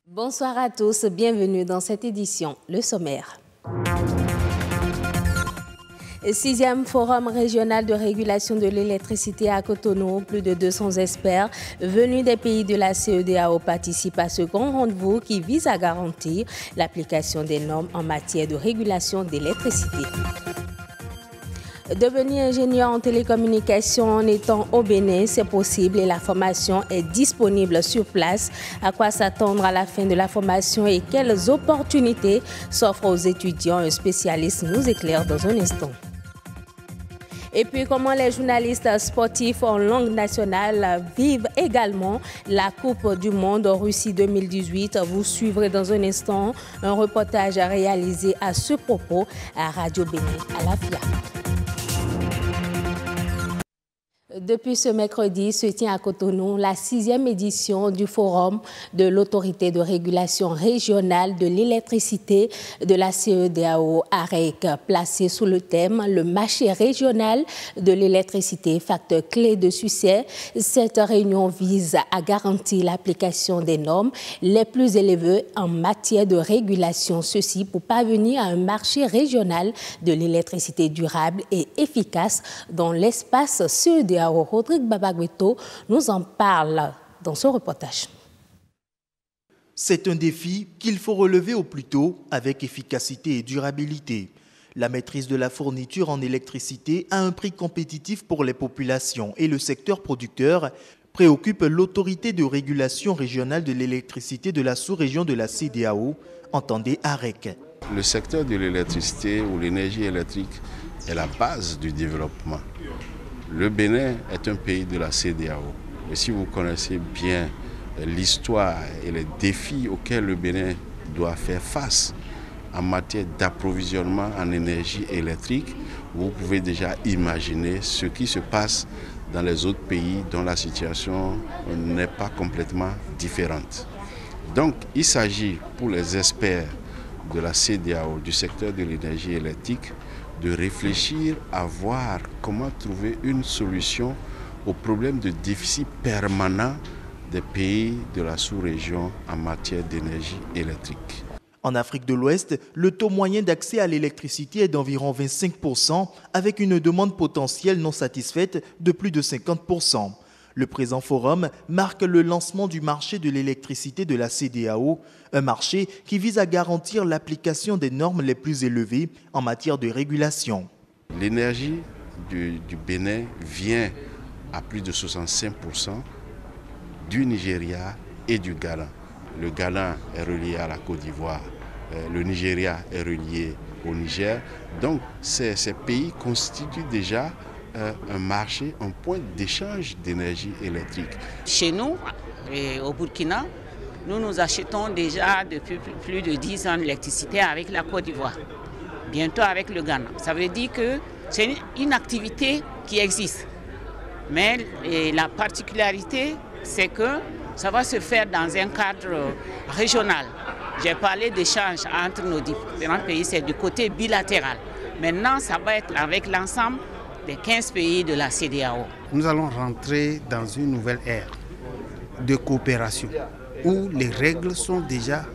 Bonsoir à tous, bienvenue dans cette édition, le sommaire. 6e Forum régional de régulation de l'électricité à Cotonou. Plus de 200 experts venus des pays de la CEDEAO participent à ce grand rendez-vous qui vise à garantir l'application des normes en matière de régulation d'électricité. Devenir ingénieur en télécommunication en étant au Bénin, c'est possible et la formation est disponible sur place. À quoi s'attendre à la fin de la formation et quelles opportunités s'offrent aux étudiants? Un spécialiste nous éclaire dans un instant. Et puis, comment les journalistes sportifs en langue nationale vivent également la Coupe du Monde en Russie 2018. Vous suivrez dans un instant un reportage réalisé à ce propos à Radio Bénin à la FIA. Depuis ce mercredi se tient à Cotonou la 6e édition du Forum de l'autorité de régulation régionale de l'électricité de la CEDEAO AREC, placé sous le thème « Le marché régional de l'électricité, facteur clé de succès ». Cette réunion vise à garantir l'application des normes les plus élevées en matière de régulation, ceci pour parvenir à un marché régional de l'électricité durable et efficace dans l'espace CEDEAO. Rodrigue Babagweto nous en parle dans son reportage. C'est un défi qu'il faut relever au plus tôt avec efficacité et durabilité. La maîtrise de la fourniture en électricité à un prix compétitif pour les populations et le secteur producteur préoccupe l'autorité de régulation régionale de l'électricité de la sous-région de la CEDEAO, entendez AREC. Le secteur de l'électricité ou l'énergie électrique est la base du développement. Le Bénin est un pays de la CEDEAO. Et si vous connaissez bien l'histoire et les défis auxquels le Bénin doit faire face en matière d'approvisionnement en énergie électrique, vous pouvez déjà imaginer ce qui se passe dans les autres pays dont la situation n'est pas complètement différente. Donc, il s'agit pour les experts de la CEDEAO, du secteur de l'énergie électrique, de réfléchir à voir comment trouver une solution au problème de déficit permanent des pays de la sous-région en matière d'énergie électrique. En Afrique de l'Ouest, le taux moyen d'accès à l'électricité est d'environ 25%, avec une demande potentielle non satisfaite de plus de 50%. Le présent forum marque le lancement du marché de l'électricité de la CEDEAO, un marché qui vise à garantir l'application des normes les plus élevées en matière de régulation. L'énergie du Bénin vient à plus de 65% du Nigeria et du Ghana. Le Ghana est relié à la Côte d'Ivoire, le Nigeria est relié au Niger. Donc ces pays constituent déjà un marché, un point d'échange d'énergie électrique. Chez nous, au Burkina, nous achetons déjà depuis plus de 10 ans l'électricité avec la Côte d'Ivoire, bientôt avec le Ghana. Ça veut dire que c'est une activité qui existe. Mais la particularité, c'est que ça va se faire dans un cadre régional. J'ai parlé d'échange entre nos différents pays, c'est du côté bilatéral. Maintenant, ça va être avec l'ensemble des 15 pays de la CEDEAO. Nous allons rentrer dans une nouvelle ère de coopération où les règles sont déjà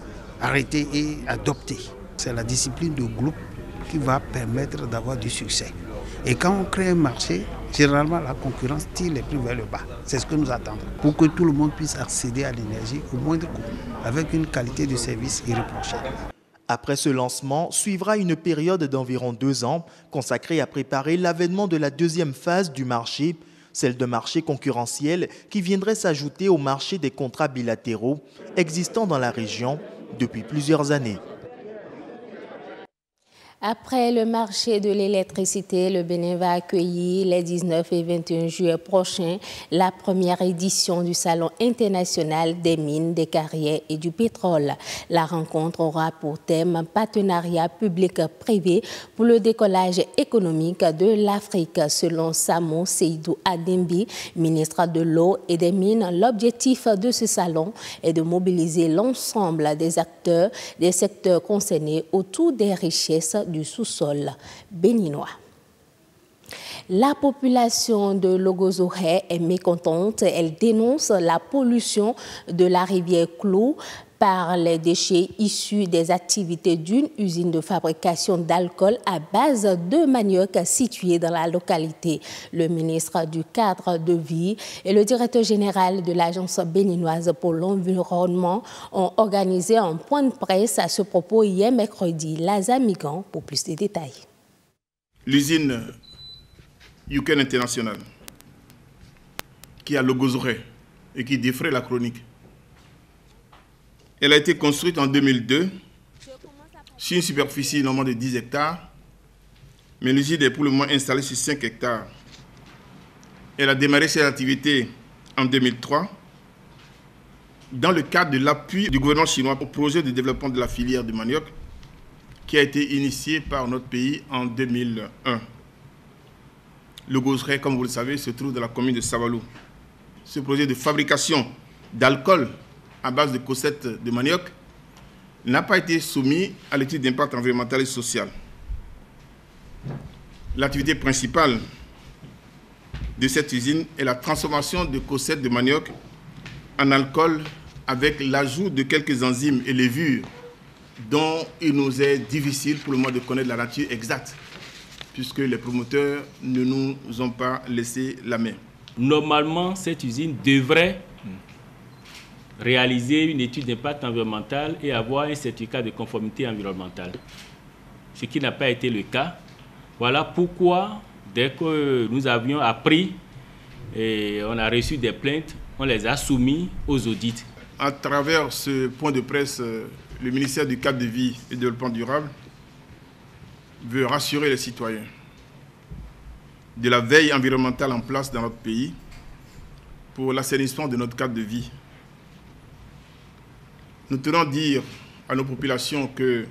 arrêtées et adoptées. C'est la discipline de groupe qui va permettre d'avoir du succès. Et quand on crée un marché, généralement la concurrence tire les prix vers le bas. C'est ce que nous attendons pour que tout le monde puisse accéder à l'énergie au moindre coût, avec une qualité de service irréprochable. Après ce lancement, suivra une période d'environ 2 ans consacrée à préparer l'avènement de la deuxième phase du marché, celle d'un marché concurrentiel qui viendrait s'ajouter au marché des contrats bilatéraux existant dans la région depuis plusieurs années. Après le marché de l'électricité, le Bénin va accueillir les 19 et 21 juillet prochains la première édition du Salon international des mines, des carrières et du pétrole. La rencontre aura pour thème partenariat public-privé pour le décollage économique de l'Afrique. Selon Samo Seydou Adembi, ministre de l'eau et des mines, l'objectif de ce salon est de mobiliser l'ensemble des acteurs des secteurs concernés autour des richesses du sous-sol béninois. La population de Logozoré est mécontente. Elle dénonce la pollution de la rivière Clou par les déchets issus des activités d'une usine de fabrication d'alcool à base de manioc située dans la localité. Le ministre du Cadre de vie et le directeur général de l'Agence béninoise pour l'environnement ont organisé un point de presse à ce propos hier mercredi. Laza Migan pour plus de détails. L'usine Yuken International qui est à Logozoré et qui défraie la chronique. Elle a été construite en 2002 sur une superficie normalement de 10 hectares, mais l'usine est pour le moment installée sur 5 hectares. Elle a démarré ses activités en 2003 dans le cadre de l'appui du gouvernement chinois au projet de développement de la filière du manioc qui a été initié par notre pays en 2001. Logozoré, comme vous le savez, se trouve dans la commune de Savalou. Ce projet de fabrication d'alcool à base de cossettes de manioc n'a pas été soumis à l'étude d'impact environnemental et social. L'activité principale de cette usine est la transformation de cossettes de manioc en alcool avec l'ajout de quelques enzymes et levures dont il nous est difficile pour le moment de connaître la nature exacte puisque les promoteurs ne nous ont pas laissé la main. Normalement, cette usine devrait réaliser une étude d'impact environnemental et avoir un certificat de conformité environnementale, ce qui n'a pas été le cas. Voilà pourquoi, dès que nous avions appris et on a reçu des plaintes, on les a soumis aux audits. À travers ce point de presse, le ministère du Cadre de vie et de développement durable veut rassurer les citoyens de la veille environnementale en place dans notre pays pour l'assainissement de notre cadre de vie. Nous tenons à dire à nos populations que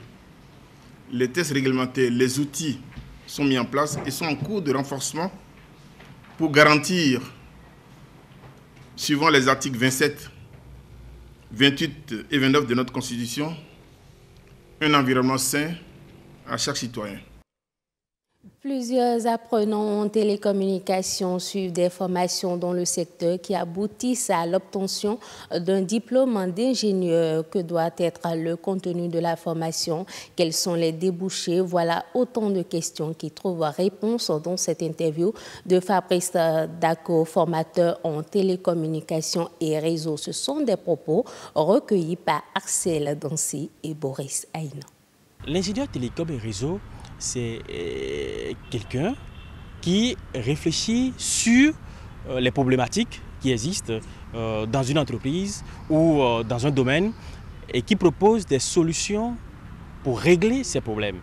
les tests réglementaires, les outils sont mis en place et sont en cours de renforcement pour garantir, suivant les articles 27, 28 et 29 de notre Constitution, un environnement sain à chaque citoyen. Plusieurs apprenants en télécommunications suivent des formations dans le secteur qui aboutissent à l'obtention d'un diplôme d'ingénieur. Que doit être le contenu de la formation? Quels sont les débouchés? Voilà autant de questions qui trouvent réponse dans cette interview de Fabrice Dako, formateur en télécommunications et réseaux. Ce sont des propos recueillis par Axel Dancy et Boris Aïna. L'ingénieur télécom et réseau, c'est quelqu'un qui réfléchit sur les problématiques qui existent dans une entreprise ou dans un domaine et qui propose des solutions pour régler ces problèmes.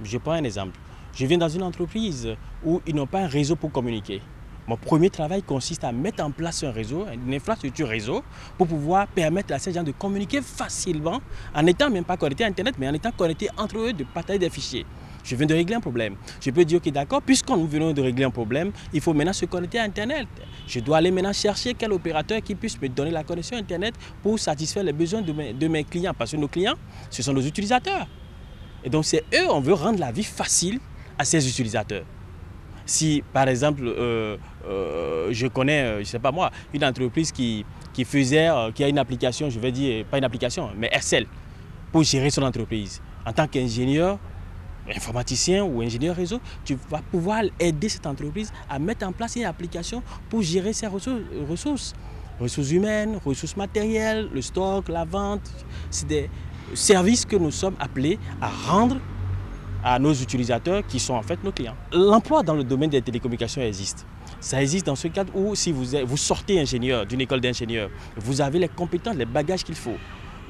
Je prends un exemple. Je viens dans une entreprise où ils n'ont pas un réseau pour communiquer. Mon premier travail consiste à mettre en place un réseau, une infrastructure réseau, pour pouvoir permettre à ces gens de communiquer facilement, en n'étant même pas connectés à Internet, mais en étant connectés entre eux, de partager des fichiers. Je viens de régler un problème. Je peux dire, ok, d'accord, puisqu'on nous venons de régler un problème, il faut maintenant se connecter à Internet. Je dois aller maintenant chercher quel opérateur qui puisse me donner la connexion Internet pour satisfaire les besoins de mes clients. Parce que nos clients, ce sont nos utilisateurs. Et donc, c'est eux, on veut rendre la vie facile à ces utilisateurs. Si, par exemple, je connais, je ne sais pas moi, une entreprise qui a une application, je vais dire, pas une application, mais Excel, pour gérer son entreprise. En tant qu'ingénieur, informaticien ou ingénieur réseau, tu vas pouvoir aider cette entreprise à mettre en place une application pour gérer ses ressources. Ressources humaines, ressources matérielles, le stock, la vente. C'est des services que nous sommes appelés à rendre à nos utilisateurs qui sont en fait nos clients. L'emploi dans le domaine des télécommunications existe. Ça existe dans ce cadre où si vous sortez ingénieur d'une école d'ingénieur, vous avez les compétences, les bagages qu'il faut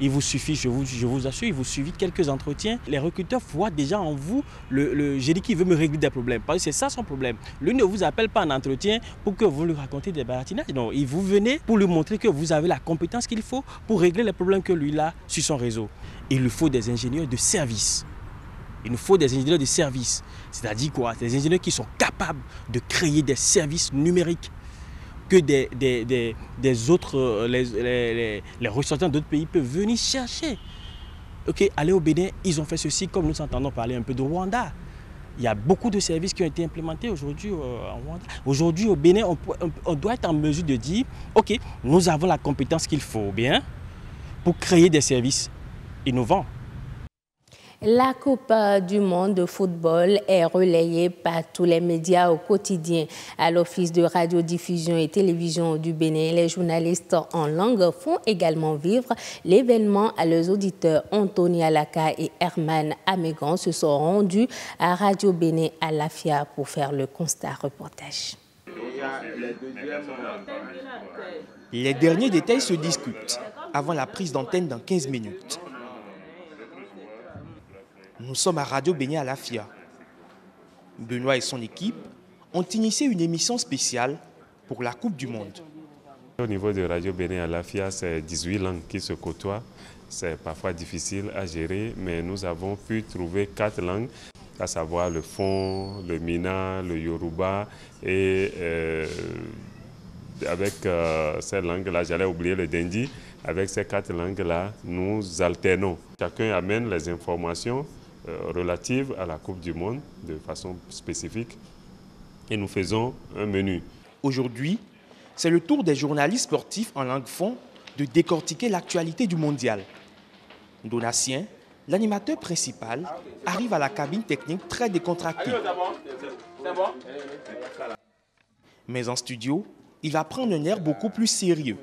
Il vous suffit, je vous assure, il vous suffit quelques entretiens. Les recruteurs voient déjà en vous le génie qui veut me régler des problèmes. Parce que c'est ça son problème. Lui ne vous appelle pas en entretien pour que vous lui racontiez des baratinages. Non, il vous venez pour lui montrer que vous avez la compétence qu'il faut pour régler les problèmes que lui a sur son réseau. Il lui faut des ingénieurs de service. Il nous faut des ingénieurs de service. C'est-à-dire quoi? Des ingénieurs qui sont capables de créer des services numériques que des autres, les ressortissants d'autres pays peuvent venir chercher. Ok, aller au Bénin, ils ont fait ceci comme nous entendons parler un peu de Rwanda. Il y a beaucoup de services qui ont été implémentés aujourd'hui en Rwanda. Aujourd'hui au Bénin, on doit être en mesure de dire, ok, nous avons la compétence qu'il faut bien pour créer des services innovants. La Coupe du monde de football est relayée par tous les médias au quotidien. À l'Office de radiodiffusion et télévision du Bénin, les journalistes en langue font également vivre l'événement à leurs auditeurs. Anthony Alaka et Herman Amégan se sont rendus à Radio Bénin à Lafia pour faire le constat reportage. Les derniers détails se discutent avant la prise d'antenne dans 15 minutes. Nous sommes à Radio Bénin à Lafia. Benoît et son équipe ont initié une émission spéciale pour la Coupe du Monde. Au niveau de Radio Bénin à Lafia, c'est 18 langues qui se côtoient. C'est parfois difficile à gérer, mais nous avons pu trouver 4 langues, à savoir le Fon, le Mina, le Yoruba et avec ces langues-là, j'allais oublier le Dendi, avec ces 4 langues-là, nous alternons. Chacun amène les informations relatives à la Coupe du Monde de façon spécifique et nous faisons un menu. Aujourd'hui, c'est le tour des journalistes sportifs en langue fon de décortiquer l'actualité du mondial. Donatien, l'animateur principal, arrive à la cabine technique très décontracté. Mais en studio, il va prendre un air beaucoup plus sérieux.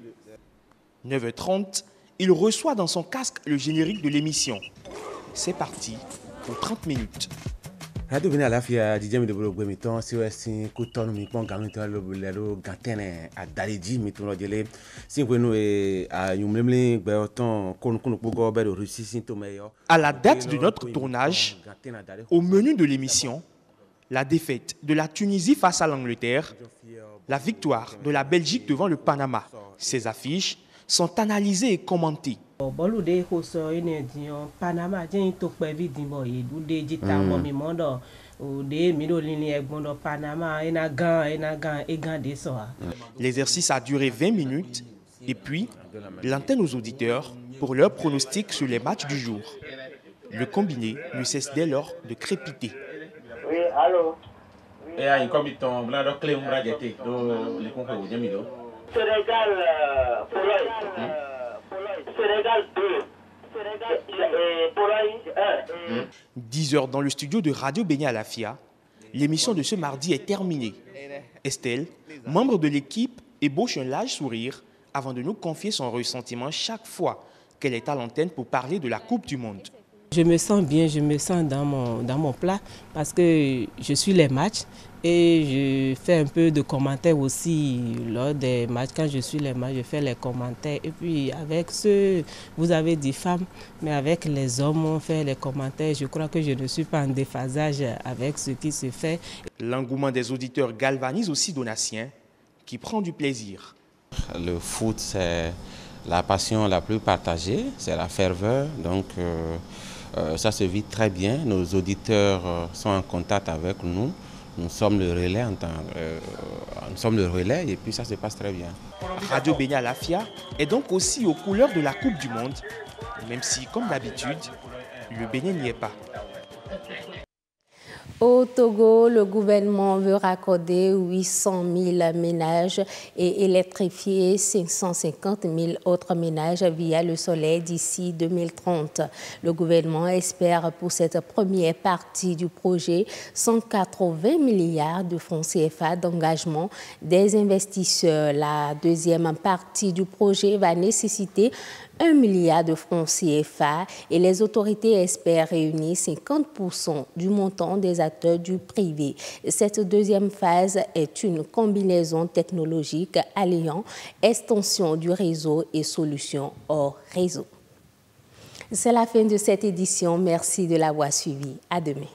9h30, il reçoit dans son casque le générique de l'émission. C'est parti pour 30 minutes. Radio Bénin à Lafia, DJ mi debolo gwe mi ton si wesi ku tonu mi pon gamin to lo gantene a daliji mi ton jele si we no a yumlemle gbe oton konu pogo be do Russie to meyo. À la date de notre tournage, au menu de l'émission, la défaite de la Tunisie face à l'Angleterre, la victoire de la Belgique devant le Panama. Ces affiches sont analysées et commentées. L'exercice a duré 20 minutes et puis l'antenne aux auditeurs pour leur pronostic sur les matchs du jour. Le combiné ne cesse dès lors de crépiter. Oui, allô. Sénégal, Sénégal 2. Pologne 1. 10 heures dans le studio de Radio Bénin à Lafia. L'émission de ce mardi est terminée. Estelle, membre de l'équipe, ébauche un large sourire avant de nous confier son ressentiment chaque fois qu'elle est à l'antenne pour parler de la Coupe du Monde. Je me sens bien, je me sens dans mon plat parce que je suis les matchs et je fais un peu de commentaires aussi lors des matchs. Quand je suis les matchs, je fais les commentaires. Et puis avec ceux, vous avez dit femmes, mais avec les hommes, on fait les commentaires. Je crois que je ne suis pas en déphasage avec ce qui se fait. L'engouement des auditeurs galvanise aussi Donatien, qui prend du plaisir. Le foot, c'est la passion la plus partagée, c'est la ferveur. Donc, ça se vit très bien, nos auditeurs sont en contact avec nous, nous sommes le relais, nous sommes le relais et puis ça se passe très bien. Radio Bénin à Lafia est donc aussi aux couleurs de la Coupe du Monde, même si, comme d'habitude, le Bénin n'y est pas. Au Togo, le gouvernement veut raccorder 800 000 ménages et électrifier 550 000 autres ménages via le soleil d'ici 2030. Le gouvernement espère pour cette première partie du projet 180 milliards de francs CFA d'engagement des investisseurs. La deuxième partie du projet va nécessiter 1 milliard de francs CFA et les autorités espèrent réunir 50% du montant des acteurs du privé. Cette deuxième phase est une combinaison technologique alliant extension du réseau et solutions hors réseau. C'est la fin de cette édition. Merci de l'avoir suivi. À demain.